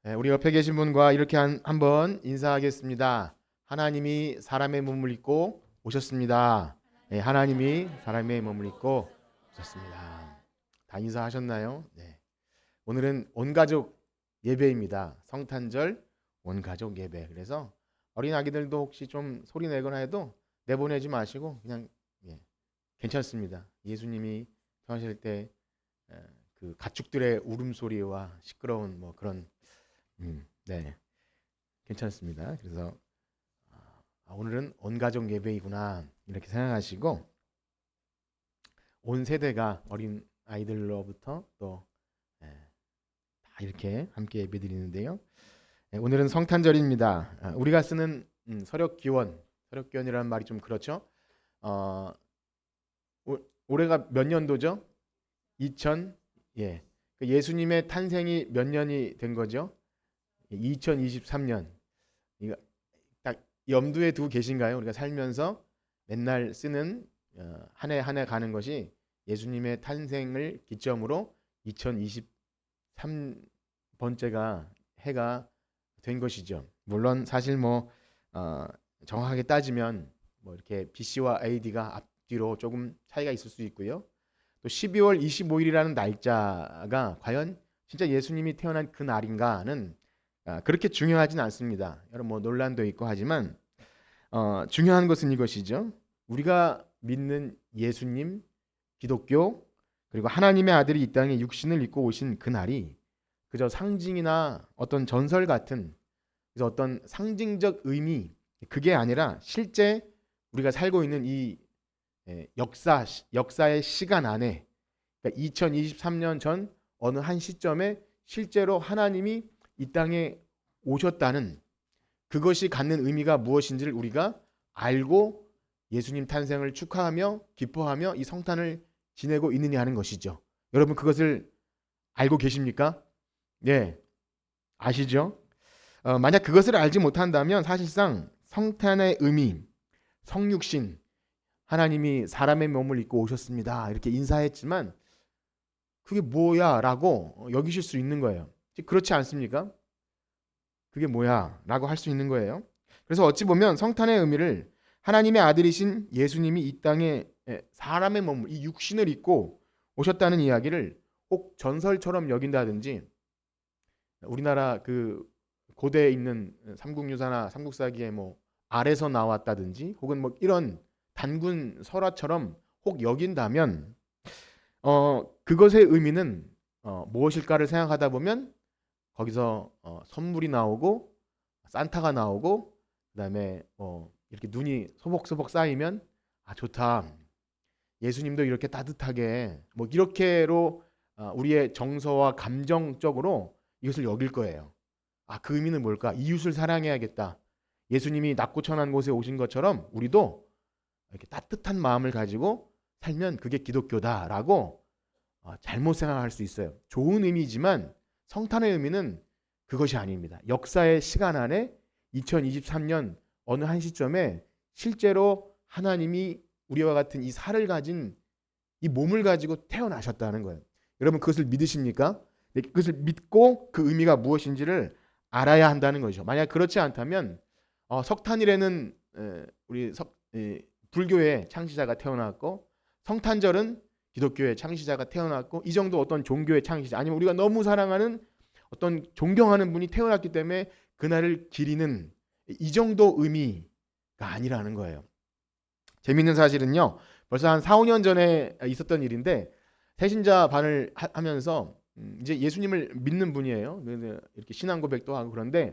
우리 옆에 계신 분과 이렇게 한번 인사하겠습니다. 하나님이 사람의 몸을 입고 오셨습니다. 하나님이 사람의 몸을 입고 오셨습니다. 다 인사하셨나요? 네. 오늘은 온가족 예배입니다. 성탄절 온가족 예배. 그래서 어린 아기들도 혹시 좀 소리 내거나 해도 내보내지 마시고 그냥 괜찮습니다. 예수님이 태어나실 때 그 가축들의 울음소리와 시끄러운 뭐 그런 네, 괜찮습니다. 그래서 오늘은 온 가족 예배이구나 이렇게 생각하시고 온 세대가 어린 아이들로부터 또 다 이렇게 함께 예배드리는데요. 오늘은 성탄절입니다. 우리가 쓰는 서력기원이라는 말이 좀 그렇죠. 어, 올해가 몇 년도죠? 2000 예. 예수님의 탄생이 몇 년이 된 거죠? 2023년. 이거 딱 염두에 두고 계신가요? 우리가 살면서 맨날 쓰는 한 해 한 해 가는 것이 예수님의 탄생을 기점으로 2023번째가 해가 된 것이죠. 물론 사실 뭐 정확하게 따지면 뭐 이렇게 BC와 AD가 앞뒤로 조금 차이가 있을 수 있고요. 또 12월 25일이라는 날짜가 과연 진짜 예수님이 태어난 그 날인가는 그렇게 중요하진 않습니다. 여러 뭐 논란도 있고 하지만 중요한 것은 이것이죠. 우리가 믿는 예수님, 기독교 그리고 하나님의 아들이 이 땅에 육신을 입고 오신 그 날이 그저 상징이나 어떤 전설 같은 그래서 어떤 상징적 의미 그게 아니라 실제 우리가 살고 있는 이 역사의 시간 안에 그러니까 2023년 전 어느 한 시점에 실제로 하나님이 이 땅에 오셨다는 그것이 갖는 의미가 무엇인지를 우리가 알고 예수님 탄생을 축하하며 기뻐하며 이 성탄을 지내고 있느냐 하는 것이죠. 여러분 그것을 알고 계십니까? 네, 아시죠? 만약 그것을 알지 못한다면 사실상 성탄의 의미, 성육신, 하나님이 사람의 몸을 입고 오셨습니다. 이렇게 인사했지만 그게 뭐야? 라고 여기실 수 있는 거예요. 그렇지 않습니까? 그게 뭐야? 라고 할 수 있는 거예요. 그래서 어찌 보면 성탄의 의미를 하나님의 아들이신 예수님이 이 땅에 사람의 몸을, 이 육신을 입고 오셨다는 이야기를 꼭 전설처럼 여긴다든지 우리나라 그 고대에 있는 삼국유사나 삼국사기에 뭐 아래서 나왔다든지 혹은 뭐 이런 단군 설화처럼 혹 여긴다면 그것의 의미는 무엇일까를 생각하다 보면 거기서 선물이 나오고 산타가 나오고 그다음에 이렇게 눈이 소복소복 쌓이면 아 좋다. 예수님도 이렇게 따뜻하게 뭐 이렇게로 우리의 정서와 감정적으로 이것을 여길 거예요. 아, 그 의미는 뭘까? 이웃을 사랑해야겠다. 예수님이 낮고 천한 곳에 오신 것처럼 우리도 이렇게 따뜻한 마음을 가지고 살면 그게 기독교다라고 잘못 생각할 수 있어요. 좋은 의미지만 성탄의 의미는 그것이 아닙니다. 역사의 시간 안에 2023년 어느 한 시점에 실제로 하나님이 우리와 같은 이 살을 가진 이 몸을 가지고 태어나셨다는 거예요. 여러분 그것을 믿으십니까? 네, 그것을 믿고 그 의미가 무엇인지를 알아야 한다는 거죠. 만약 그렇지 않다면 석탄일에는 우리 불교의 창시자가 태어났고 성탄절은 기독교의 창시자가 태어났고 이 정도 어떤 종교의 창시자 아니면 우리가 너무 사랑하는 어떤 존경하는 분이 태어났기 때문에 그날을 기리는 이 정도 의미가 아니라는 거예요. 재밌는 사실은요. 벌써 한 4, 5년 전에 있었던 일인데 새신자 반을 하면서 이제 예수님을 믿는 분이에요. 이렇게 신앙 고백도 하고 그런데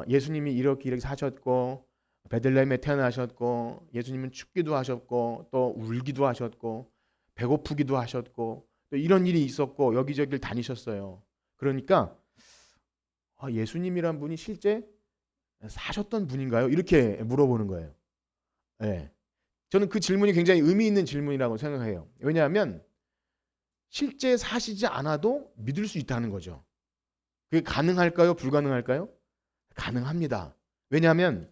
예수님이 이렇게 사셨고 베들레헴에 태어나셨고 예수님은 춥기도 하셨고 또 울기도 하셨고 배고프기도 하셨고 또 이런 일이 있었고 여기저기를 다니셨어요. 그러니까 예수님이란 분이 실제 사셨던 분인가요? 이렇게 물어보는 거예요. 네. 저는 그 질문이 굉장히 의미 있는 질문이라고 생각해요. 왜냐하면 실제 사시지 않아도 믿을 수 있다는 거죠. 그게 가능할까요? 불가능할까요? 가능합니다. 왜냐하면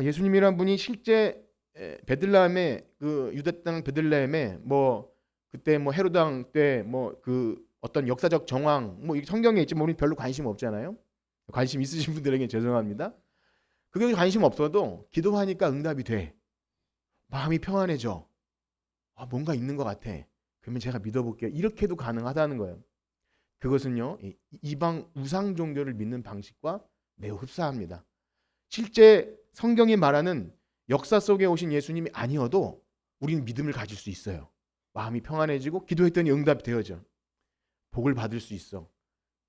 예수님이란 분이 실제 베들레헴에 그 유대 땅 베들레헴에 뭐 그때 뭐 헤로당 때 뭐 그 어떤 역사적 정황 뭐 성경에 있지만 우리 별로 관심 없잖아요. 관심 있으신 분들에게 죄송합니다. 그게 관심 없어도 기도하니까 응답이 돼. 마음이 평안해져. 뭔가 있는 것 같아. 그러면 제가 믿어볼게요. 이렇게도 가능하다는 거예요. 그것은요, 이방 우상 종교를 믿는 방식과 매우 흡사합니다. 실제 성경이 말하는 역사 속에 오신 예수님이 아니어도 우리는 믿음을 가질 수 있어요. 마음이 평안해지고 기도했더니 응답이 되어져. 복을 받을 수 있어.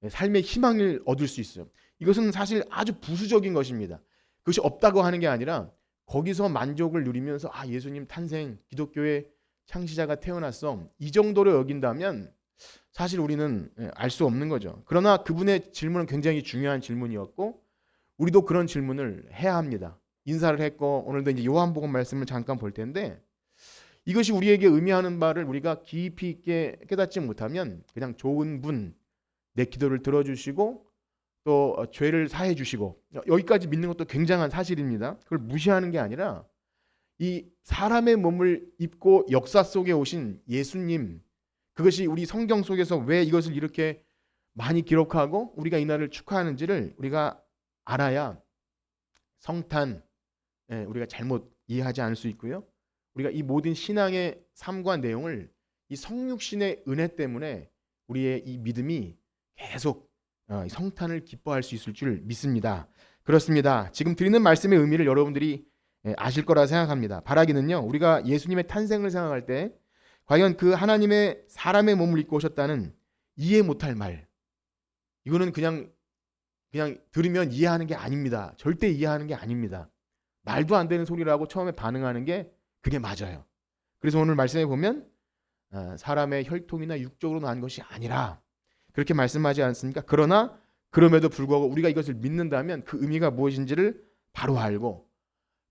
삶의 희망을 얻을 수 있어요. 이것은 사실 아주 부수적인 것입니다. 그것이 없다고 하는 게 아니라 거기서 만족을 누리면서 예수님 탄생, 기독교의 창시자가 태어났어. 이 정도로 여긴다면 사실 우리는 알 수 없는 거죠. 그러나 그분의 질문은 굉장히 중요한 질문이었고 우리도 그런 질문을 해야 합니다. 인사를 했고 오늘도 이제 요한복음 말씀을 잠깐 볼 텐데 이것이 우리에게 의미하는 바를 우리가 깊이 있게 깨닫지 못하면 그냥 좋은 분, 내 기도를 들어주시고 또 죄를 사해 주시고 여기까지 믿는 것도 굉장한 사실입니다. 그걸 무시하는 게 아니라 이 사람의 몸을 입고 역사 속에 오신 예수님, 그것이 우리 성경 속에서 왜 이것을 이렇게 많이 기록하고 우리가 이날을 축하하는지를 우리가 알아야 성탄 우리가 잘못 이해하지 않을 수 있고요. 우리가 이 모든 신앙의 삶과 내용을 이 성육신의 은혜 때문에 우리의 이 믿음이 계속 성탄을 기뻐할 수 있을 줄 믿습니다. 그렇습니다. 지금 드리는 말씀의 의미를 여러분들이 아실 거라 생각합니다. 바라기는요, 우리가 예수님의 탄생을 생각할 때 과연 그 하나님의 사람의 몸을 입고 오셨다는 이해 못할 말, 이거는 그냥 들으면 이해하는 게 아닙니다. 절대 이해하는 게 아닙니다. 말도 안 되는 소리라고 처음에 반응하는 게 그게 맞아요. 그래서 오늘 말씀에 보면 사람의 혈통이나 육적으로 난 것이 아니라 그렇게 말씀하지 않습니까? 그러나 그럼에도 불구하고 우리가 이것을 믿는다면 그 의미가 무엇인지를 바로 알고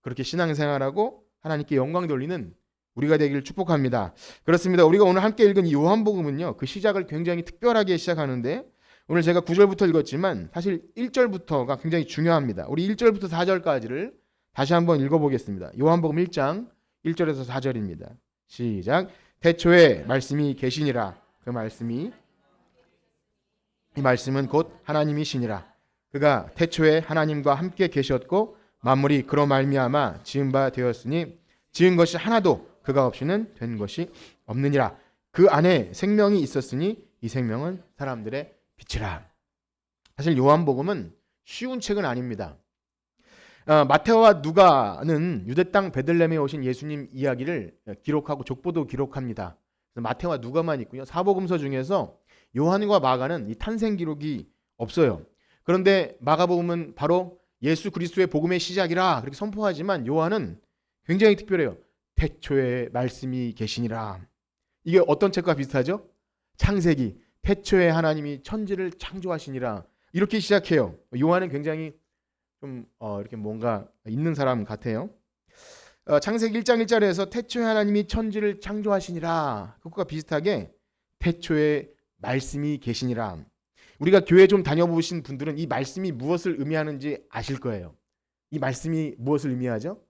그렇게 신앙생활하고 하나님께 영광 돌리는 우리가 되기를 축복합니다. 그렇습니다. 우리가 오늘 함께 읽은 이 요한복음은요, 그 시작을 굉장히 특별하게 시작하는데 오늘 제가 9절부터 읽었지만 사실 1절부터가 굉장히 중요합니다. 우리 1절부터 4절까지를 다시 한번 읽어보겠습니다. 요한복음 1장 1절에서 4절입니다. 시작. 태초에 말씀이 계시니라. 이 말씀은 곧 하나님이시니라. 그가 태초에 하나님과 함께 계셨고 만물이 그로 말미암아 지은 바 되었으니 지은 것이 하나도 그가 없이는 된 것이 없느니라. 그 안에 생명이 있었으니 이 생명은 사람들의 빛이라. 사실 요한복음은 쉬운 책은 아닙니다. 마태와 누가는 유대 땅 베들레헴에 오신 예수님 이야기를 기록하고 족보도 기록합니다. 마태와 누가만 있고요. 사복음서 중에서 요한과 마가는 이 탄생 기록이 없어요. 그런데 마가복음은 바로 예수 그리스도의 복음의 시작이라 그렇게 선포하지만 요한은 굉장히 특별해요. 태초에 말씀이 계시니라. 이게 어떤 책과 비슷하죠? 창세기. 태초에 하나님이 천지를 창조하시니라. 이렇게 시작해요. 요한은 굉장히 좀 이렇게 뭔가 있는 사람 같아요. 창세기 1장 1절에서 태초에 하나님이 천지를 창조하시니라. 그것과 비슷하게 태초에 말씀이 계시니라. 우리가 교회 좀 다녀보신 분들은 이 말씀이 무엇을 의미하는지 아실 거예요. 이 말씀이 무엇을 의미하죠?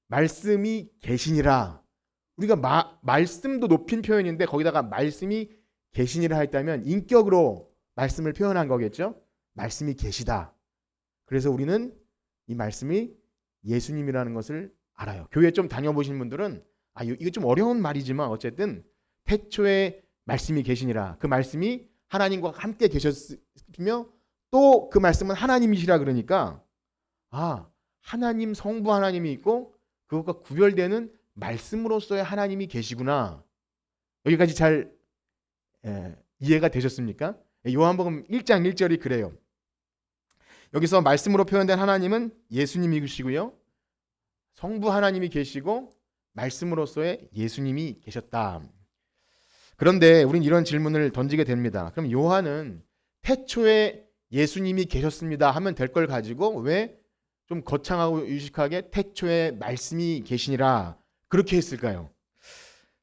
말씀이 계시니라. 우리가 말씀도 높인 표현인데 거기다가 말씀이 계시니라 했다면 인격으로 말씀을 표현한 거겠죠? 말씀이 계시다. 그래서 우리는 이 말씀이 예수님이라는 것을 알아요. 교회 좀 다녀보신 분들은 이거 좀 어려운 말이지만 어쨌든 태초에 말씀이 계시니라. 그 말씀이 하나님과 함께 계셨으며 또 그 말씀은 하나님이시라 그러니까 하나님 성부 하나님이 있고 그것과 구별되는 말씀으로서의 하나님이 계시구나. 여기까지 잘 이해가 되셨습니까? 요한복음 1장 1절이 그래요. 여기서 말씀으로 표현된 하나님은 예수님이시고요. 성부 하나님이 계시고 말씀으로서의 예수님이 계셨다. 그런데 우린 이런 질문을 던지게 됩니다. 그럼 요한은 태초에 예수님이 계셨습니다 하면 될 걸 가지고 왜 좀 거창하고 유식하게 태초에 말씀이 계시니라 그렇게 했을까요?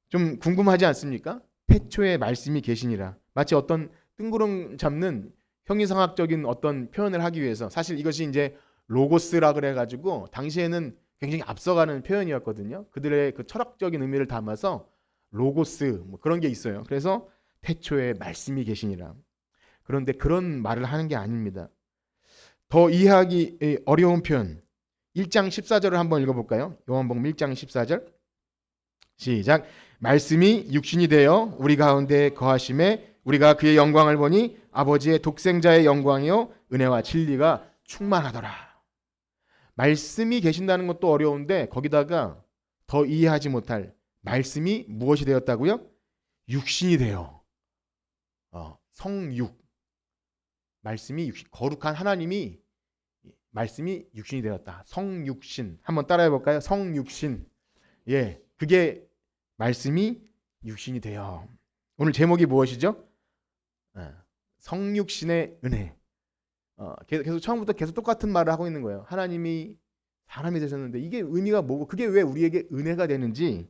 좀 궁금하지 않습니까? 태초에 말씀이 계시니라. 마치 어떤 뜬구름 잡는 형이상학적인 어떤 표현을 하기 위해서 사실 이것이 이제 로고스라 그래 가지고 당시에는 굉장히 앞서가는 표현이었거든요. 그들의 그 철학적인 의미를 담아서 로고스 그런 게 있어요. 그래서 태초에 말씀이 계시니라. 그런데 그런 말을 하는 게 아닙니다. 더 이해하기 어려운 표현 1장 14절을 한번 읽어볼까요? 요한복음 1장 14절 시작. 말씀이 육신이 되어 우리 가운데 거하심에 우리가 그의 영광을 보니 아버지의 독생자의 영광이요 은혜와 진리가 충만하더라. 말씀이 계신다는 것도 어려운데 거기다가 더 이해하지 못할 말씀이 무엇이 되었다고요? 육신이 되어 성육 말씀이 육신, 거룩한 하나님이 말씀이 육신이 되었다. 성육신 한번 따라해 볼까요? 성육신. 예, 그게 말씀이 육신이 되어. 오늘 제목이 무엇이죠? 성육신의 은혜. 계속 처음부터 계속 똑같은 말을 하고 있는 거예요. 하나님이 사람이 되셨는데 이게 의미가 뭐고 그게 왜 우리에게 은혜가 되는지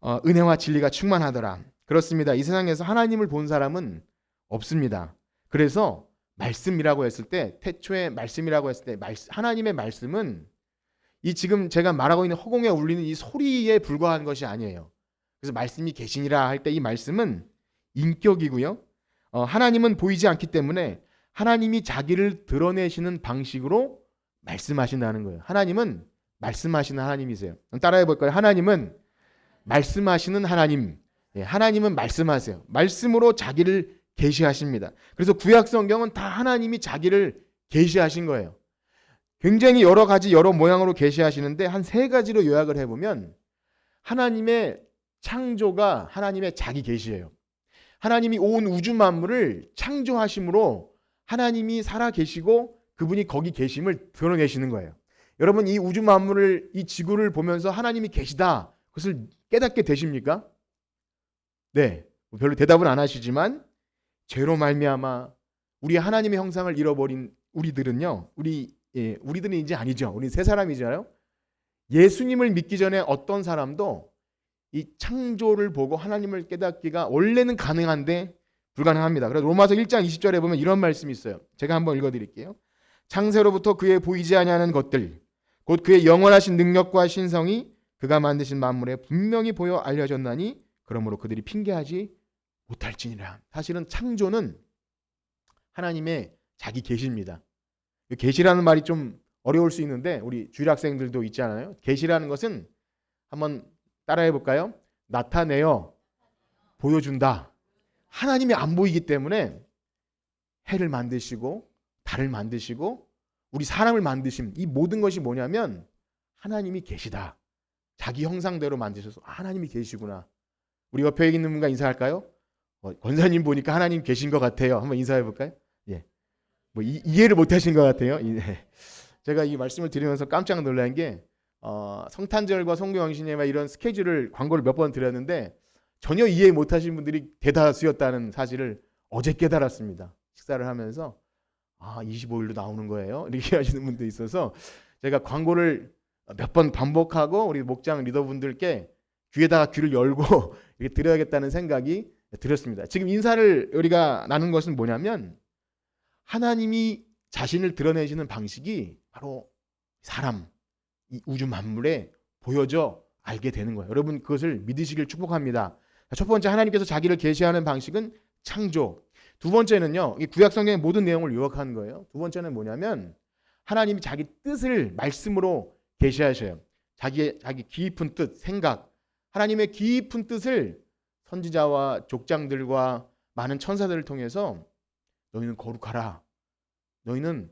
은혜와 진리가 충만하더라. 그렇습니다. 이 세상에서 하나님을 본 사람은 없습니다. 그래서 말씀이라고 했을 때 태초에 말씀이라고 했을 때 하나님의 말씀은 이 지금 제가 말하고 있는 허공에 울리는 이 소리에 불과한 것이 아니에요. 그래서 말씀이 계시니라 할 때 이 말씀은 인격이고요. 하나님은 보이지 않기 때문에 하나님이 자기를 드러내시는 방식으로 말씀하신다는 거예요. 하나님은 말씀하시는 하나님이세요. 따라해 볼까요? 하나님은 말씀하시는 하나님. 예, 하나님은 말씀하세요. 말씀으로 자기를 계시하십니다. 그래서 구약 성경은 다 하나님이 자기를 계시하신 거예요. 굉장히 여러 가지 여러 모양으로 계시하시는데 한 세 가지로 요약을 해보면 하나님의 창조가 하나님의 자기 계시예요. 하나님이 온 우주 만물을 창조하심으로 하나님이 살아 계시고 그분이 거기 계심을 드러내시는 거예요. 여러분 이 우주 만물을 이 지구를 보면서 하나님이 계시다 그것을 깨닫게 되십니까? 네, 별로 대답은 안 하시지만 죄로 말미암아 우리 하나님의 형상을 잃어버린 우리들은요, 우리들은 이제 아니죠. 우리 세 사람이잖아요. 예수님을 믿기 전에 어떤 사람도 이 창조를 보고 하나님을 깨닫기가 원래는 가능한데 불가능합니다. 그래서 로마서 1장 20절에 보면 이런 말씀이 있어요. 제가 한번 읽어드릴게요. 창세로부터 그의 보이지 아니하는 것들 곧 그의 영원하신 능력과 신성이 그가 만드신 만물에 분명히 보여 알려졌나니 그러므로 그들이 핑계하지 못할지니라. 사실은 창조는 하나님의 자기 계시입니다. 계시라는 말이 좀 어려울 수 있는데 우리 주일 학생들도 있잖아요. 계시라는 것은 한번 따라해 볼까요? 나타내어 보여준다. 하나님이 안 보이기 때문에 해를 만드시고 달을 만드시고 우리 사람을 만드신 이 모든 것이 뭐냐면 하나님이 계시다. 자기 형상대로 만드셔서 하나님이 계시구나. 우리 옆에 있는 분과 인사할까요? 권사님 보니까 하나님 계신 것 같아요. 한번 인사해 볼까요? 예. 뭐 이해를 못 하신 것 같아요. 제가 이 말씀을 드리면서 깜짝 놀란 게 성탄절과 성교영신예와 이런 스케줄을 광고를 몇 번 드렸는데 전혀 이해 못 하신 분들이 대다수였다는 사실을 어제 깨달았습니다. 식사를 하면서 25일로 나오는 거예요. 이렇게 하시는 분도 있어서 제가 광고를 몇 번 반복하고 우리 목장 리더분들께 귀에다가 귀를 열고 이렇게 드려야겠다는 생각이 들었습니다. 지금 인사를 우리가 나눈 것은 뭐냐면 하나님이 자신을 드러내시는 방식이 바로 사람, 이 우주 만물에 보여져 알게 되는 거예요. 여러분 그것을 믿으시길 축복합니다. 첫 번째 하나님께서 자기를 계시하는 방식은 창조. 두 번째는요. 이 구약 성경의 모든 내용을 요약하는 거예요. 두 번째는 뭐냐면 하나님이 자기 뜻을 말씀으로 계시하셔요. 자기 깊은 뜻, 생각. 하나님의 깊은 뜻을 선지자와 족장들과 많은 천사들을 통해서 너희는 거룩하라. 너희는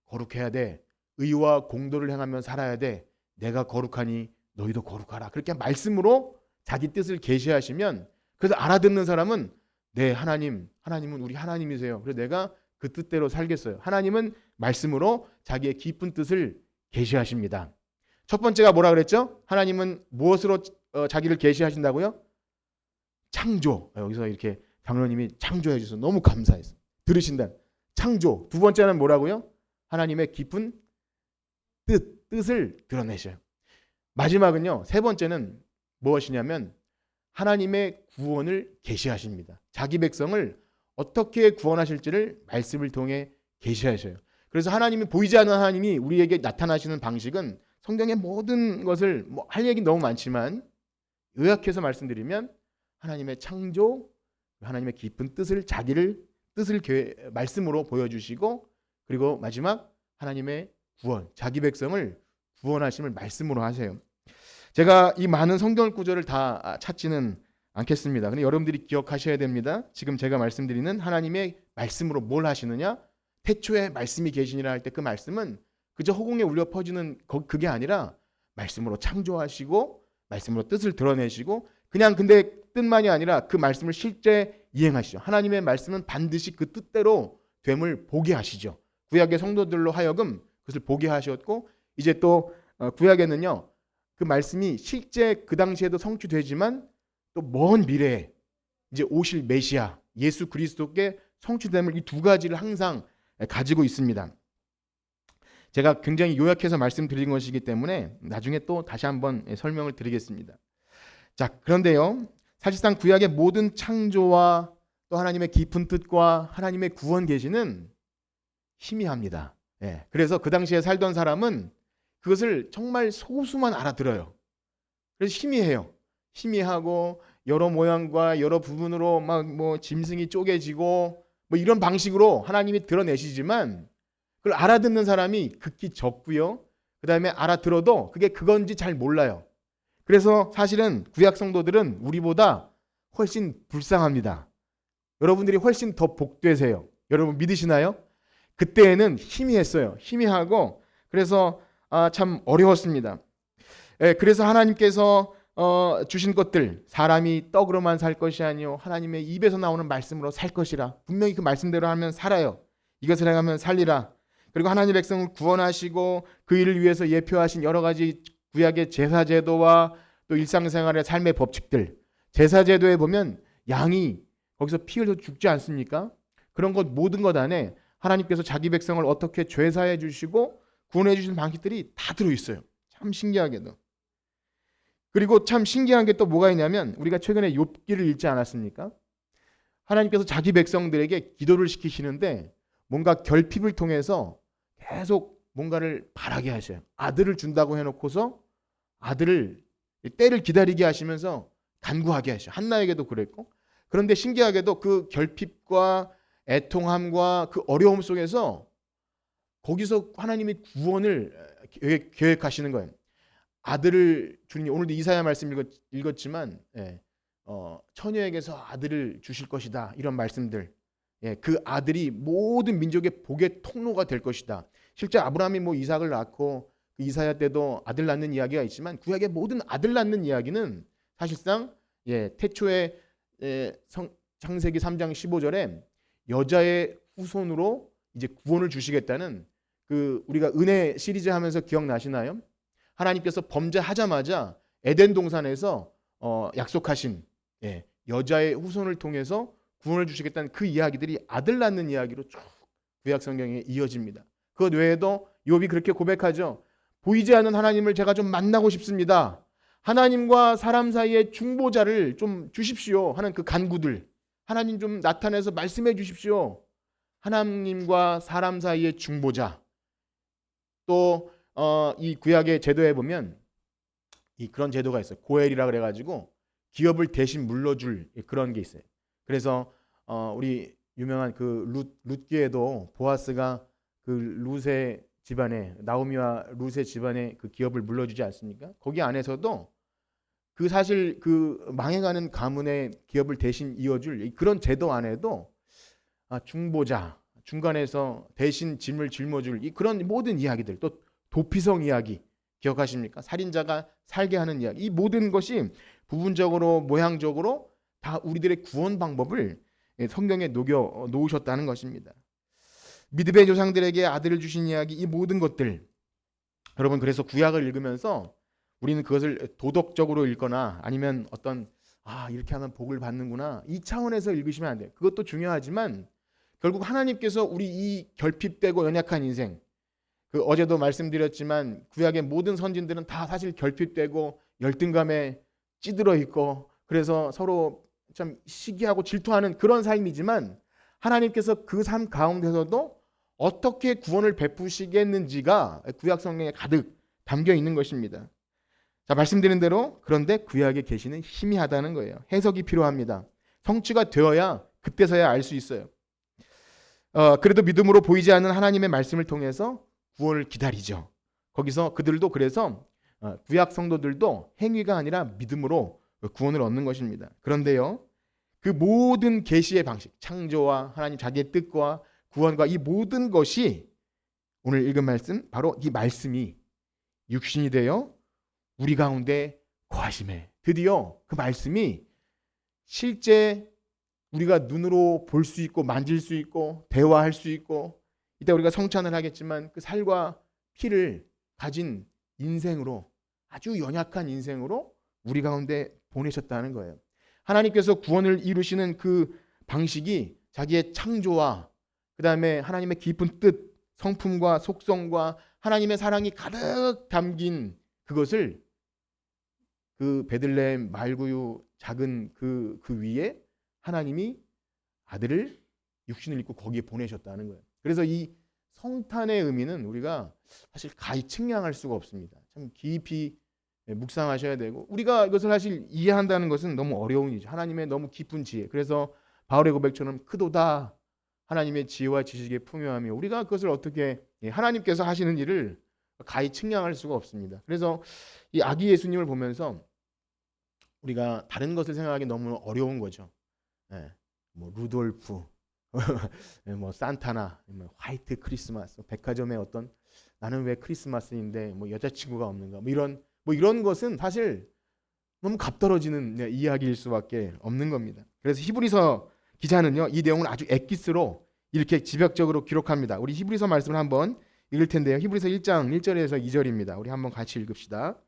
거룩해야 돼. 의와 공도를 행하며 살아야 돼. 내가 거룩하니 너희도 거룩하라. 그렇게 말씀으로 자기 뜻을 계시하시면 그래서 알아듣는 사람은 네, 하나님은 우리 하나님이세요. 그래서 내가 그 뜻대로 살겠어요. 하나님은 말씀으로 자기의 깊은 뜻을 계시하십니다. 첫 번째가 뭐라 그랬죠? 하나님은 무엇으로 자기를 계시하신다고요? 창조. 여기서 이렇게 장로님이 창조해 주셔서 너무 감사했어요. 들으신다. 창조. 두 번째는 뭐라고요? 하나님의 깊은 뜻을 드러내셔요. 마지막은요. 세 번째는 무엇이냐면 하나님의 구원을 계시하십니다. 자기 백성을 어떻게 구원하실지를 말씀을 통해 계시하셔요. 그래서 하나님이 보이지 않는 하나님이 우리에게 나타나시는 방식은 성경의 모든 것을 할 얘기 너무 많지만 요약해서 말씀드리면 하나님의 창조, 하나님의 깊은 뜻을 말씀으로 보여주시고, 그리고 마지막 하나님의 구원, 자기 백성을 구원하심을 말씀으로 하세요. 제가 이 많은 성경 구절을 다 찾지는 않겠습니다. 근데 여러분들이 기억하셔야 됩니다. 지금 제가 말씀드리는 하나님의 말씀으로 뭘 하시느냐? 태초에 말씀이 계시니라 할 때 그 말씀은 그저 허공에 울려 퍼지는 그게 아니라 말씀으로 창조하시고 말씀으로 뜻을 드러내시고, 그냥 근데 뜻만이 아니라 그 말씀을 실제 이행하시죠. 하나님의 말씀은 반드시 그 뜻대로 됨을 보게 하시죠. 구약의 성도들로 하여금 그것을 보게 하셨고, 이제 또 구약에는요, 그 말씀이 실제 그 당시에도 성취되지만 또 먼 미래에 이제 오실 메시아 예수 그리스도께 성취됨을, 이 두 가지를 항상 가지고 있습니다. 제가 굉장히 요약해서 말씀드린 것이기 때문에 나중에 또 다시 한번 설명을 드리겠습니다. 자, 그런데요, 사실상 구약의 모든 창조와 또 하나님의 깊은 뜻과 하나님의 구원 계시는 희미합니다. 그래서 그 당시에 살던 사람은 그것을 정말 소수만 알아들어요. 그래서 희미해요. 희미하고 여러 모양과 여러 부분으로 막 뭐 짐승이 쪼개지고 뭐 이런 방식으로 하나님이 드러내시지만 그걸 알아듣는 사람이 극히 적고요. 그 다음에 알아들어도 그게 그건지 잘 몰라요. 그래서 사실은 구약 성도들은 우리보다 훨씬 불쌍합니다. 여러분들이 훨씬 더 복되세요. 여러분 믿으시나요? 그때에는 희미했어요. 희미하고 그래서 참 어려웠습니다. 그래서 하나님께서 주신 것들, 사람이 떡으로만 살 것이 아니요 하나님의 입에서 나오는 말씀으로 살 것이라. 분명히 그 말씀대로 하면 살아요. 이것을 행하면 살리라. 그리고 하나님의 백성을 구원하시고 그 일을 위해서 예표하신 여러 가지 구약의 제사제도와 또 일상생활의 삶의 법칙들. 제사제도에 보면 양이 거기서 피 흘려 죽지 않습니까? 그런 것 모든 것 안에 하나님께서 자기 백성을 어떻게 죄사해 주시고 구원해 주신 방식들이 다 들어있어요. 참 신기하게도. 그리고 참 신기한 게 또 뭐가 있냐면, 우리가 최근에 욥기를 읽지 않았습니까? 하나님께서 자기 백성들에게 기도를 시키시는데 뭔가 결핍을 통해서 계속 뭔가를 바라게 하셔요. 아들을 준다고 해놓고서 아들을 때를 기다리게 하시면서 간구하게 하셔요. 한나에게도 그랬고. 그런데 신기하게도 그 결핍과 애통함과 그 어려움 속에서 거기서 하나님이 구원을 계획하시는 거예요. 아들을 주니, 오늘도 이사야 말씀 읽었지만 처녀에게서 아들을 주실 것이다, 이런 말씀들. 그 아들이 모든 민족의 복의 통로가 될 것이다. 실제 아브라함이 뭐 이삭을 낳고 그 이사야 때도 아들 낳는 이야기가 있지만 구약의 모든 아들 낳는 이야기는 사실상 태초에 창세기 3장 15절에 여자의 후손으로 이제 구원을 주시겠다는, 그 우리가 은혜 시리즈 하면서 기억나시나요? 하나님께서 범죄하자마자 에덴 동산에서 약속하신 여자의 후손을 통해서 구원을 주시겠다는 그 이야기들이 아들 낳는 이야기로 쭉 구약 성경에 이어집니다. 그것 외에도 욥이 그렇게 고백하죠. 보이지 않는 하나님을 제가 좀 만나고 싶습니다. 하나님과 사람 사이의 중보자를 좀 주십시오 하는 그 간구들. 하나님 좀 나타내서 말씀해 주십시오. 하나님과 사람 사이의 중보자. 또 이 구약의 제도에 보면 그런 제도가 있어요. 고엘이라 그래가지고 기업을 대신 물러줄 그런 게 있어요. 그래서 우리 유명한 그 룻기에도 보아스가 그 룻의 집안에, 나오미와 룻의 집안에 그 기업을 물러주지 않습니까? 거기 안에서도 그 사실 그 망해가는 가문의 기업을 대신 이어줄 그런 제도 안에도 중보자, 중간에서 대신 짐을 짊어줄 그런 모든 이야기들, 또 도피성 이야기 기억하십니까? 살인자가 살게 하는 이야기, 이 모든 것이 부분적으로 모양적으로 다 우리들의 구원 방법을 성경에 녹여 놓으셨다는 것입니다. 미드베 조상들에게 아들을 주신 이야기, 이 모든 것들, 여러분 그래서 구약을 읽으면서 우리는 그것을 도덕적으로 읽거나 아니면 어떤 이렇게 하면 복을 받는구나 이 차원에서 읽으시면 안 돼요. 그것도 중요하지만 결국 하나님께서 우리 이 결핍되고 연약한 인생, 그 어제도 말씀드렸지만 구약의 모든 선진들은 다 사실 결핍되고 열등감에 찌들어 있고 그래서 서로 참 시기하고 질투하는 그런 삶이지만 하나님께서 그 삶 가운데서도 어떻게 구원을 베푸시겠는지가 구약 성경에 가득 담겨 있는 것입니다. 자, 말씀드린 대로 그런데 구약에 계시는 희미하다는 거예요. 해석이 필요합니다. 성취가 되어야 그때서야 알 수 있어요. 그래도 믿음으로 보이지 않는 하나님의 말씀을 통해서 구원을 기다리죠. 거기서 그들도 그래서 구약 성도들도 행위가 아니라 믿음으로 구원을 얻는 것입니다. 그런데요, 그 모든 계시의 방식, 창조와 하나님 자기의 뜻과 구원과 이 모든 것이 오늘 읽은 말씀, 바로 이 말씀이 육신이 되어 우리 가운데 거하심에, 드디어 그 말씀이 실제 우리가 눈으로 볼 수 있고 만질 수 있고 대화할 수 있고, 이따 우리가 성찬을 하겠지만 그 살과 피를 가진 인생으로, 아주 연약한 인생으로 우리 가운데 보내셨다는 거예요. 하나님께서 구원을 이루시는 그 방식이 자기의 창조와 그 다음에 하나님의 깊은 뜻, 성품과 속성과 하나님의 사랑이 가득 담긴 그것을 그 베들레헴 말구유 작은 그 위에 하나님이 아들을 육신을 입고 거기에 보내셨다는 거예요. 그래서 이 성탄의 의미는 우리가 사실 가히 측량할 수가 없습니다. 참 깊이 묵상하셔야 되고, 우리가 이것을 사실 이해한다는 것은 너무 어려운 일이죠. 하나님의 너무 깊은 지혜. 그래서 바울의 고백처럼 크도다 하나님의 지혜와 지식의 풍요함이, 우리가 그것을 어떻게 하나님께서 하시는 일을 가히 측량할 수가 없습니다. 그래서 이 아기 예수님을 보면서 우리가 다른 것을 생각하기 너무 어려운 거죠. 뭐 루돌프, 뭐 산타나, 뭐 화이트 크리스마스, 백화점에 어떤 나는 왜 크리스마스인데 뭐 여자친구가 없는가, 뭐 이런 것은 사실 너무 값떨어지는 이야기일 수밖에 없는 겁니다. 그래서 히브리서 기자는요, 이 내용을 아주 엑기스로 이렇게 지벽적으로 기록합니다. 우리 히브리서 말씀을 한번 읽을 텐데요. 히브리서 1장 1절에서 2절입니다. 우리 한번 같이 읽읍시다.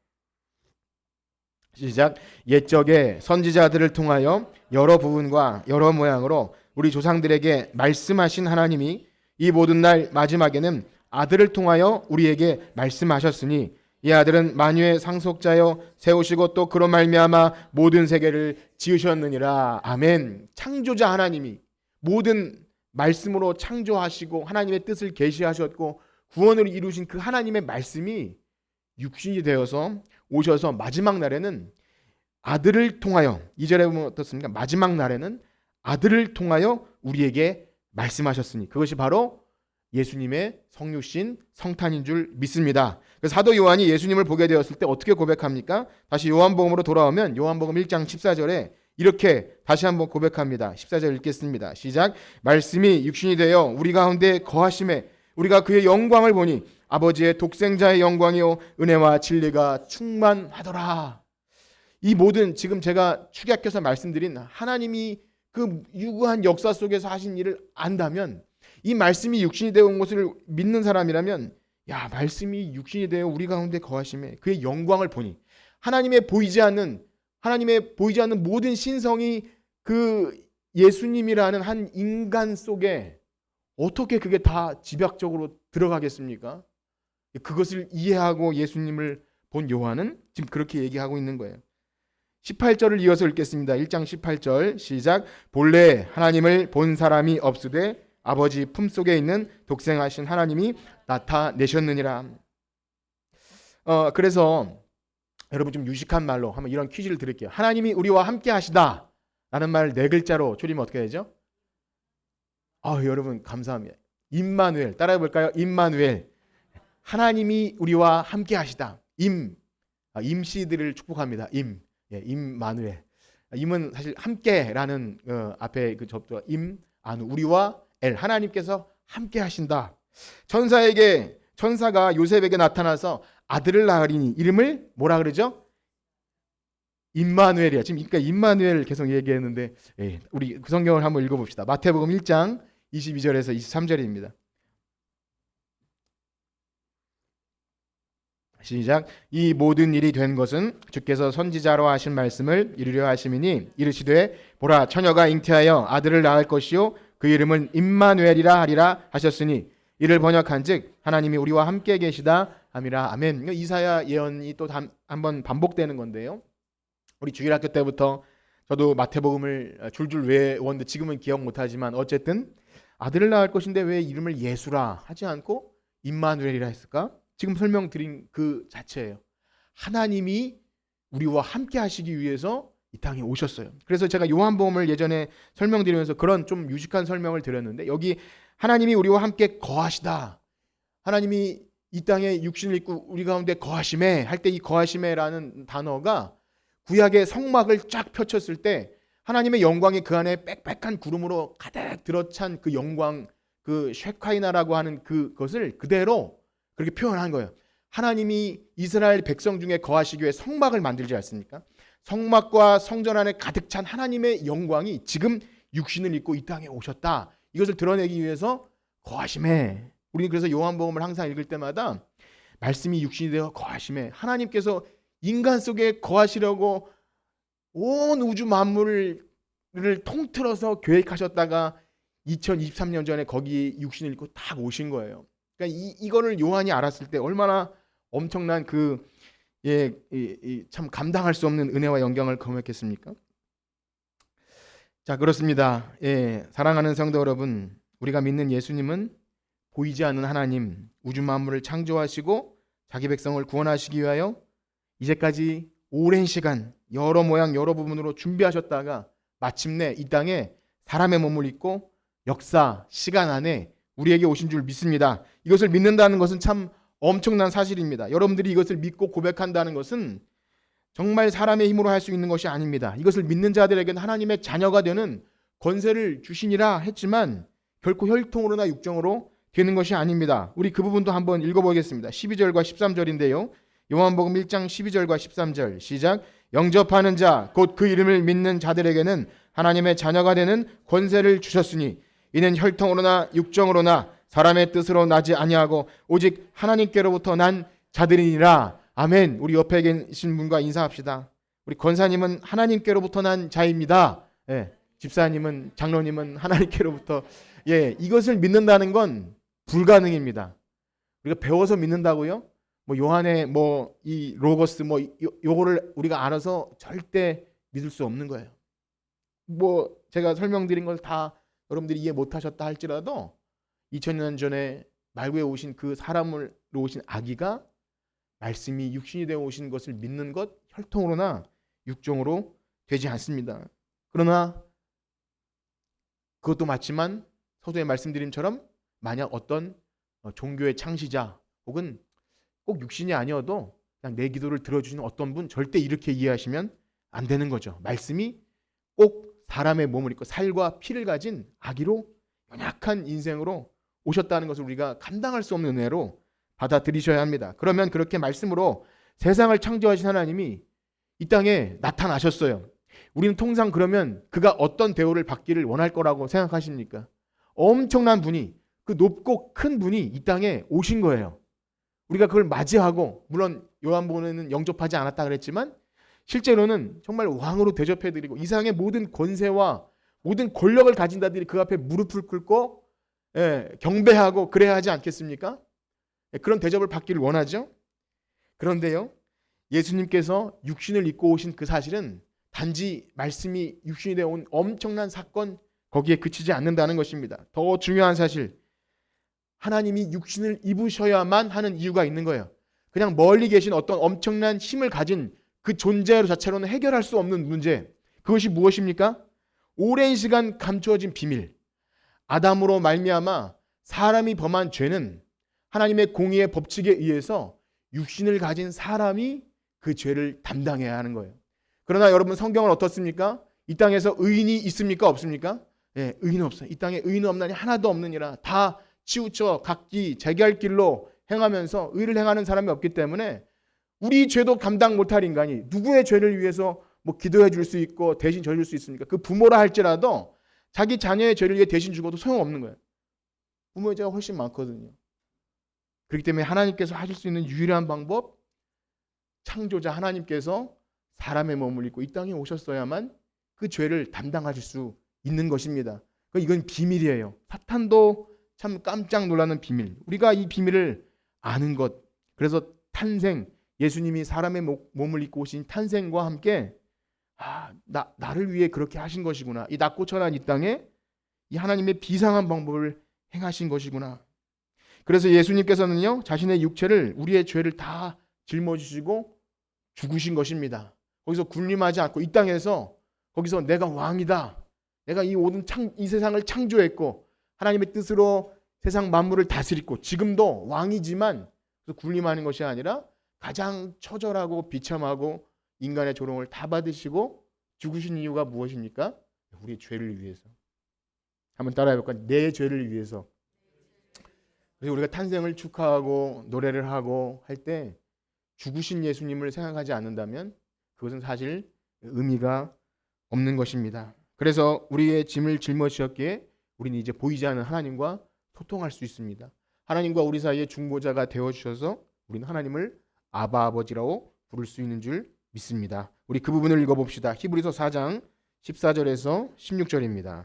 시작. 옛적에 선지자들을 통하여 여러 부분과 여러 모양으로 우리 조상들에게 말씀하신 하나님이 이 모든 날 마지막에는 아들을 통하여 우리에게 말씀하셨으니, 이 아들은 만유의 상속자여 세우시고 또 그로 말미암아 모든 세계를 지으셨느니라. 아멘. 창조자 하나님이 모든 말씀으로 창조하시고 하나님의 뜻을 계시하셨고 구원을 이루신 그 하나님의 말씀이 육신이 되어서 오셔서 마지막 날에는 아들을 통하여, 2절에 보면 어떻습니까? 마지막 날에는 아들을 통하여 우리에게 말씀하셨으니, 그것이 바로 예수님의 성육신 성탄인 줄 믿습니다. 그래서 사도 요한이 예수님을 보게 되었을 때 어떻게 고백합니까? 다시 요한복음으로 돌아오면 요한복음 1장 14절에 이렇게 다시 한번 고백합니다. 14절 읽겠습니다. 시작. 말씀이 육신이 되어 우리 가운데 거하심에 우리가 그의 영광을 보니 아버지의 독생자의 영광이요 은혜와 진리가 충만하더라. 이 모든 지금 제가 축약해서 말씀드린 하나님이 그 유구한 역사 속에서 하신 일을 안다면, 이 말씀이 육신이 되어 온 것을 믿는 사람이라면, 야, 말씀이 육신이 되어 우리 가운데 거하심에 그의 영광을 보니, 하나님의 보이지 않는 모든 신성이 그 예수님이라는 한 인간 속에 어떻게 그게 다 집약적으로 들어가겠습니까? 그것을 이해하고 예수님을 본 요한은 지금 그렇게 얘기하고 있는 거예요. 18절을 이어서 읽겠습니다. 1장 18절 시작. 본래 하나님을 본 사람이 없으되 아버지 품속에 있는 독생하신 하나님이 나타내셨느니라. 그래서 여러분 좀 유식한 말로 한번 이런 퀴즈를 드릴게요. 하나님이 우리와 함께 하시다 라는 말을 네 글자로 줄이면 어떻게 되죠? 여러분 감사합니다. 임마누엘, 따라해 볼까요? 임마누엘. 하나님이 우리와 함께 하시다. 임씨들을 축복합니다. 임마누엘. 임은 사실 함께라는 앞에 그 접두가 안우, 우리와 하나님께서 함께 하신다. 천사가 요셉에게 나타나서 아들을 낳으리니 이름을 뭐라 그러죠? 임마누엘이야. 지금 그러니까 임마누엘 계속 얘기했는데, 우리 그 성경을 한번 읽어봅시다. 마태복음 1장 22절에서 23절입니다. 시작. 이 모든 일이 된 것은 주께서 선지자로 하신 말씀을 이루려 하심이니, 이르시되 보라 처녀가 잉태하여 아들을 낳을 것이요 그 이름은 임마누엘이라 하리라 하셨으니, 이를 번역한즉 하나님이 우리와 함께 계시다 함이라. 아멘. 이사야 예언이 또 한번 반복되는 건데요. 우리 주일학교 때부터 저도 마태복음을 줄줄 외웠는데 지금은 기억 못하지만, 어쨌든 아들을 낳을 것인데 왜 이름을 예수라 하지 않고 임마누엘이라 했을까? 지금 설명드린 그 자체예요. 하나님이 우리와 함께 하시기 위해서 이 땅에 오셨어요. 그래서 제가 요한복음을 예전에 설명드리면서 그런 좀 유식한 설명을 드렸는데, 여기 하나님이 우리와 함께 거하시다, 하나님이 이 땅에 육신을 입고 우리 가운데 거하심에 할 때, 이 거하심에라는 단어가 구약의 성막을 쫙 펼쳤을 때 하나님의 영광이 그 안에 빽빽한 구름으로 가득 들어찬 그 영광, 그 쉐카이나라고 하는 그것을 그대로 그렇게 표현한 거예요. 하나님이 이스라엘 백성 중에 거하시기 위해 성막을 만들지 않습니까? 성막과 성전 안에 가득 찬 하나님의 영광이 지금 육신을 입고 이 땅에 오셨다, 이것을 드러내기 위해서 거하심에, 우리는 그래서 요한복음을 항상 읽을 때마다 말씀이 육신이 되어 거하심에, 하나님께서 인간 속에 거하시려고 온 우주 만물을 통틀어서 계획하셨다가 2023년 전에 거기 육신을 입고 딱 오신 거예요. 그러니까 이거를 요한이 알았을 때 얼마나 엄청난 참 감당할 수 없는 은혜와 영광을 경험했겠습니까? 자, 그렇습니다. 사랑하는 성도 여러분, 우리가 믿는 예수님은 보이지 않는 하나님, 우주 만물을 창조하시고 자기 백성을 구원하시기 위하여 이제까지 오랜 시간 여러 모양 여러 부분으로 준비하셨다가 마침내 이 땅에 사람의 몸을 입고 역사, 시간 안에 우리에게 오신 줄 믿습니다. 이것을 믿는다는 것은 참 엄청난 사실입니다. 여러분들이 이것을 믿고 고백한다는 것은 정말 사람의 힘으로 할 수 있는 것이 아닙니다. 이것을 믿는 자들에게는 하나님의 자녀가 되는 권세를 주시니라 했지만 결코 혈통으로나 육정으로 되는 것이 아닙니다. 우리 그 부분도 한번 읽어보겠습니다. 12절과 13절인데요. 요한복음 1장 12절과 13절 시작. 영접하는 자 곧 그 이름을 믿는 자들에게는 하나님의 자녀가 되는 권세를 주셨으니 이는 혈통으로나 육정으로나 사람의 뜻으로 나지 아니하고 오직 하나님께로부터 난 자들이니라. 아멘. 우리 옆에 계신 분과 인사합시다. 우리 권사님은 하나님께로부터 난 자입니다. 집사님은, 장로님은 하나님께로부터. 이것을 믿는다는 건 불가능입니다. 우리가 배워서 믿는다고요? 요한의 이 로고스 요거를 우리가 알아서 절대 믿을 수 없는 거예요. 제가 설명드린 걸 다 여러분들이 이해 못하셨다 할지라도 2000년 전에 말구에 오신 그 사람으로 오신 아기가 말씀이 육신이 되어 오신 것을 믿는 것 혈통으로나 육정으로 되지 않습니다. 그러나 그것도 맞지만 서두에 말씀드림처럼 만약 어떤 종교의 창시자 혹은 꼭 육신이 아니어도 그냥 내 기도를 들어주시는 어떤 분, 절대 이렇게 이해하시면 안 되는 거죠. 말씀이 꼭 사람의 몸을 입고 살과 피를 가진 아기로 연약한 인생으로 오셨다는 것을 우리가 감당할 수 없는 은혜로 받아들이셔야 합니다. 그러면 그렇게 말씀으로 세상을 창조하신 하나님이 이 땅에 나타나셨어요. 우리는 통상 그러면 그가 어떤 대우를 받기를 원할 거라고 생각하십니까? 엄청난 분이, 그 높고 큰 분이 이 땅에 오신 거예요. 우리가 그걸 맞이하고, 물론 요한복음에는 영접하지 않았다 그랬지만 실제로는 정말 왕으로 대접해드리고 이 세상의 모든 권세와 모든 권력을 가진 자들이 그 앞에 무릎을 꿇고 경배하고 그래야 하지 않겠습니까? 그런 대접을 받기를 원하죠. 그런데요, 예수님께서 육신을 입고 오신 그 사실은 단지 말씀이 육신이 되어 온 엄청난 사건, 거기에 그치지 않는다는 것입니다. 더 중요한 사실, 하나님이 육신을 입으셔야만 하는 이유가 있는 거예요. 그냥 멀리 계신 어떤 엄청난 힘을 가진 그 존재 자체로는 해결할 수 없는 문제, 그것이 무엇입니까? 오랜 시간 감추어진 비밀, 아담으로 말미암아 사람이 범한 죄는 하나님의 공의의 법칙에 의해서 육신을 가진 사람이 그 죄를 담당해야 하는 거예요. 그러나 여러분, 성경은 어떻습니까? 이 땅에서 의인이 있습니까? 없습니까? 의인은 없어요. 이 땅에 의인은 없나니 하나도 없느니라. 다 치우쳐 각기 자기 할 길로 행하면서 의를 행하는 사람이 없기 때문에 우리 죄도 감당 못할 인간이 누구의 죄를 위해서 기도해 줄 수 있고 대신 져줄 수 있습니까? 그 부모라 할지라도 자기 자녀의 죄를 위해 대신 죽어도 소용없는 거예요. 부모의 죄가 훨씬 많거든요. 그렇기 때문에 하나님께서 하실 수 있는 유일한 방법, 창조자 하나님께서 사람의 몸을 입고 이 땅에 오셨어야만 그 죄를 담당하실 수 있는 것입니다. 이건 비밀이에요. 사탄도 참 깜짝 놀라는 비밀. 우리가 이 비밀을 아는 것, 그래서 탄생, 예수님이 사람의 몸을 입고 오신 탄생과 함께 나를 위해 그렇게 하신 것이구나. 이 낮고 천한 이 땅에 이 하나님의 비상한 방법을 행하신 것이구나. 그래서 예수님께서는요, 자신의 육체를, 우리의 죄를 다 짊어지시고 죽으신 것입니다. 거기서 군림하지 않고 이 땅에서 거기서 내가 왕이다. 내가 이 모든 이 세상을 창조했고 하나님의 뜻으로 세상 만물을 다스리고 지금도 왕이지만 군림하는 것이 아니라 가장 처절하고 비참하고 인간의 조롱을 다 받으시고 죽으신 이유가 무엇입니까? 우리의 죄를 위해서. 한번 따라해 볼까요? 내 죄를 위해서. 그래서 우리가 탄생을 축하하고 노래를 하고 할 때 죽으신 예수님을 생각하지 않는다면 그것은 사실 의미가 없는 것입니다. 그래서 우리의 짐을 짊어지셨기에 우리는 이제 보이지 않는 하나님과 소통할 수 있습니다. 하나님과 우리 사이에 중보자가 되어주셔서 우리는 하나님을 아바 아버지라고 부를 수 있는 줄 믿습니다. 우리 그 부분을 읽어봅시다. 히브리서 4장 14절에서 16절입니다.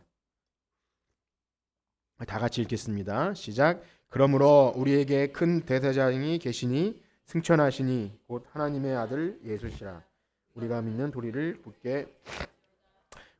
다 같이 읽겠습니다. 시작. 그러므로 우리에게 큰 대제사장이 계시니 승천하시니 곧 하나님의 아들 예수시라. 우리가 믿는 도리를 굳게.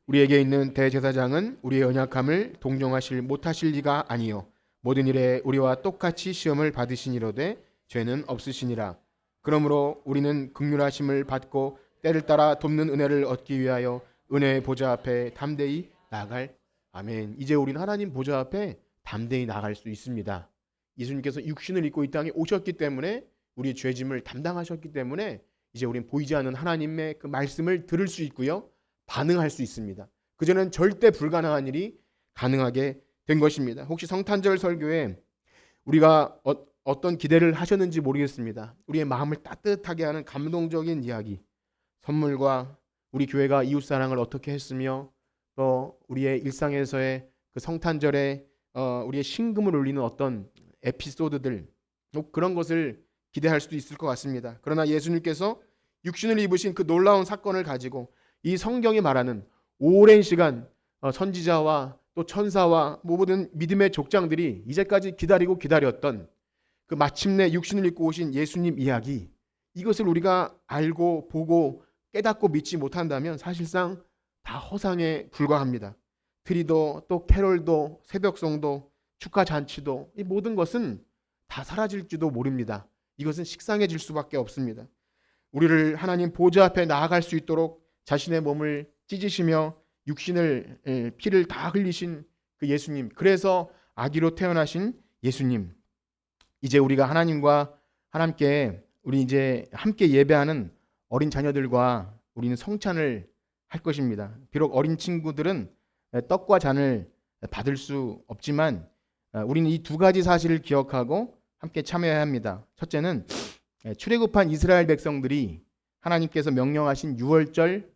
우리에게 있는 대제사장은 우리의 연약함을 동정하실 못하실 리가 아니요 모든 일에 우리와 똑같이 시험을 받으시니로되 죄는 없으시니라. 그러므로 우리는 긍휼하심을 받고 때를 따라 돕는 은혜를 얻기 위하여 은혜의 보좌 앞에 담대히 나아갈. 아멘. 이제 우리는 하나님 보좌 앞에 담대히 나아갈 수 있습니다. 예수님께서 육신을 입고 이 땅에 오셨기 때문에 우리의 죄짐을 담당하셨기 때문에 이제 우리는 보이지 않는 하나님의 그 말씀을 들을 수 있고요. 반응할 수 있습니다. 그전에는 절대 불가능한 일이 가능하게 된 것입니다. 혹시 성탄절 설교에 우리가 어떤 기대를 하셨는지 모르겠습니다. 우리의 마음을 따뜻하게 하는 감동적인 이야기, 선물과 우리 교회가 이웃사랑을 어떻게 했으며 또 우리의 일상에서의 그 성탄절에 우리의 신금을 울리는 어떤 에피소드들, 그런 것을 기대할 수도 있을 것 같습니다. 그러나 예수님께서 육신을 입으신 그 놀라운 사건을 가지고 이 성경이 말하는 오랜 시간 선지자와 또 천사와 모든 믿음의 족장들이 이제까지 기다리고 기다렸던 그 마침내 육신을 입고 오신 예수님 이야기, 이것을 우리가 알고 보고 깨닫고 믿지 못한다면 사실상 다 허상에 불과합니다. 트리도 또 캐롤도 새벽송도 축하 잔치도 이 모든 것은 다 사라질지도 모릅니다. 이것은 식상해질 수밖에 없습니다. 우리를 하나님 보좌 앞에 나아갈 수 있도록 자신의 몸을 찢으시며 육신을 피를 다 흘리신 그 예수님, 그래서 아기로 태어나신 예수님, 이제 우리가 하나님과 함께 우리 이제 함께 예배하는 어린 자녀들과 우리는 성찬을 할 것입니다. 비록 어린 친구들은 떡과 잔을 받을 수 없지만 우리는 이 두 가지 사실을 기억하고 함께 참여해야 합니다. 첫째는 출애굽한 이스라엘 백성들이 하나님께서 명령하신 유월절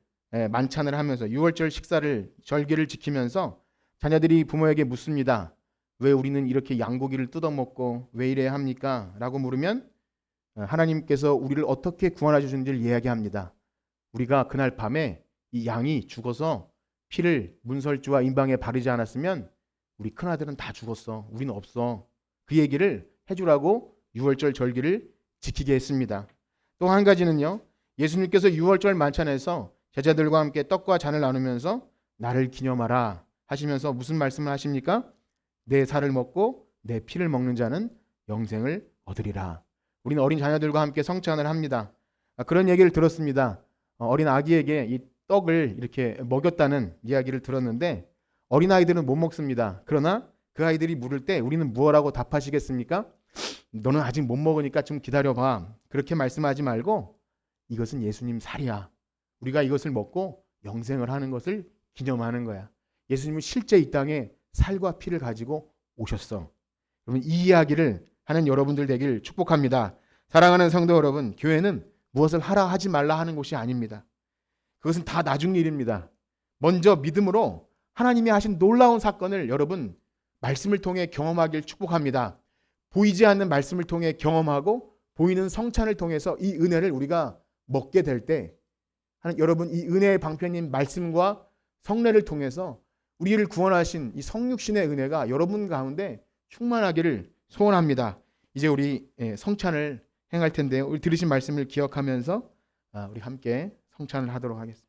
만찬을 하면서 유월절 식사를 절기를 지키면서 자녀들이 부모에게 묻습니다. 왜 우리는 이렇게 양고기를 뜯어먹고 왜 이래야 합니까? 라고 물으면 하나님께서 우리를 어떻게 구원해 주신지를 이야기합니다. 우리가 그날 밤에 이 양이 죽어서 피를 문설주와 임방에 바르지 않았으면 우리 큰아들은 다 죽었어. 우리는 없어. 그 얘기를 해주라고 유월절 절기를 지키게 했습니다. 또 한 가지는요. 예수님께서 유월절 만찬에서 제자들과 함께 떡과 잔을 나누면서 나를 기념하라 하시면서 무슨 말씀을 하십니까? 내 살을 먹고 내 피를 먹는 자는 영생을 얻으리라. 우리는 어린 자녀들과 함께 성찬을 합니다. 그런 얘기를 들었습니다. 어린 아기에게 이 떡을 이렇게 먹였다는 이야기를 들었는데 어린아이들은 못 먹습니다. 그러나 그 아이들이 물을 때 우리는 무엇라고 답하시겠습니까? 너는 아직 못 먹으니까 좀 기다려봐. 그렇게 말씀하지 말고 이것은 예수님 살이야. 우리가 이것을 먹고 영생을 하는 것을 기념하는 거야. 예수님은 실제 이 땅에 살과 피를 가지고 오셨어. 여러분, 이 이야기를 하는 여러분들 되길 축복합니다. 사랑하는 성도 여러분, 교회는 무엇을 하라 하지 말라 하는 곳이 아닙니다. 그것은 다 나중 일입니다. 먼저 믿음으로 하나님이 하신 놀라운 사건을 여러분 말씀을 통해 경험하길 축복합니다. 보이지 않는 말씀을 통해 경험하고 보이는 성찬을 통해서 이 은혜를 우리가 먹게 될 때 여러분 이 은혜의 방편인 말씀과 성례를 통해서 우리를 구원하신 이 성육신의 은혜가 여러분 가운데 충만하기를 소원합니다. 이제 우리 성찬을 행할 텐데요. 우리 들으신 말씀을 기억하면서 우리 함께 성찬을 하도록 하겠습니다.